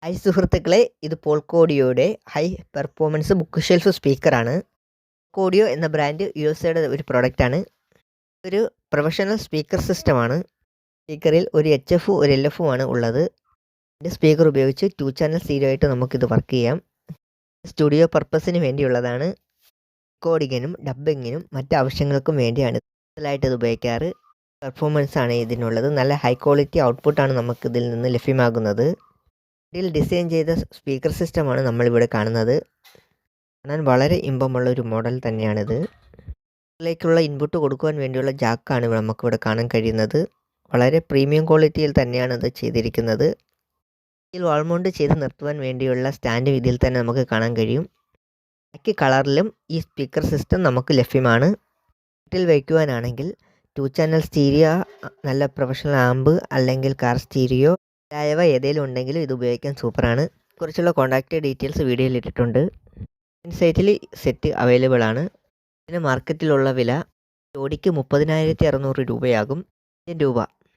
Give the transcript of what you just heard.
Hi സുഹൃത്തുക്കളെ, ഇത് പോൾക്കോഡിയോയുടെ high performance book shelf സ്പീക്കറാണ്. പോൾക്കോഡിയോ എന്ന ബ്രാൻഡ് യുടെ ഒരു പ്രോഡക്റ്റാണ്. ഒരു പ്രൊഫഷണൽ സ്പീക്കർ സിസ്റ്റമാണ്. സ്പീക്കറിൽ ഒരു HF ഒരു LF ആണ് ഉള്ളത്. സ്പീക്കർ ഉപയോഗിച്ച് 2 ചാനൽ സ്റ്റീരിയോ ആയിട്ട് നമുക്കിത് വർക്ക് ചെയ്യാം. സ്റ്റുഡിയോ പർപ്പസിന് വേണ്ടിയുള്ളതാണ്. റെക്കോർഡിങ്ങിനും ഡബ്ബിങ്ങിനും മറ്റ് ആവശ്യങ്ങൾക്കും വേണ്ടിയാണ് ഇത് ഉപയോഗിക്കാറ്. പെർഫോമൻസ് ആണ് ഇതിനുള്ളത്. നല്ല ഹൈ ക്വാളിറ്റി ഔട്ട്പുട്ടാണ് നമുക്കിതിൽ നിന്ന് ലഭ്യമാകുന്നത്. ഇതിൽ ഡിസൈൻ ചെയ്ത സ്പീക്കർ സിസ്റ്റമാണ് നമ്മളിവിടെ കാണുന്നത്. കാണാൻ വളരെ ഇമ്പമുള്ള ഒരു മോഡൽ തന്നെയാണിത്. ഇതിലേക്കുള്ള ഇൻപുട്ട് കൊടുക്കുവാൻ വേണ്ടിയുള്ള ജാക്കാണ് നമുക്കിവിടെ കാണാൻ കഴിയുന്നത്. വളരെ പ്രീമിയം ക്വാളിറ്റിയിൽ തന്നെയാണ് ഇത് ചെയ്തിരിക്കുന്നത്. ഇതിൽ വാൾ മൗണ്ട് ചെയ്ത് നിർത്തുവാൻ വേണ്ടിയുള്ള സ്റ്റാൻഡ് ഇതിൽ തന്നെ നമുക്ക് കാണാൻ കഴിയും. ബ്ലാക്ക് കളറിലും ഈ സ്പീക്കർ സിസ്റ്റം നമുക്ക് ലഭ്യമാണ്. വീട്ടിൽ വയ്ക്കുവാനാണെങ്കിൽ 2 ചാനൽ സ്റ്റീരിയോ, നല്ല പ്രൊഫഷണൽ ആമ്പ് അല്ലെങ്കിൽ കാർ സ്റ്റീരിയോ മുതലായവ ഏതെങ്കിലും ഉണ്ടെങ്കിലും ഇത് ഉപയോഗിക്കാൻ സൂപ്പറാണ്. കുറിച്ചുള്ള കോൺടാക്റ്റ് ഡീറ്റെയിൽസ് വീഡിയോയിൽ ഇട്ടിട്ടുണ്ട്. സൈറ്റിൽ സെറ്റ് അവൈലബിൾ ആണ്. ഇതിന് മാർക്കറ്റിലുള്ള വില ജോഡിക്ക് 30,600 രൂപയാകും. രൂപ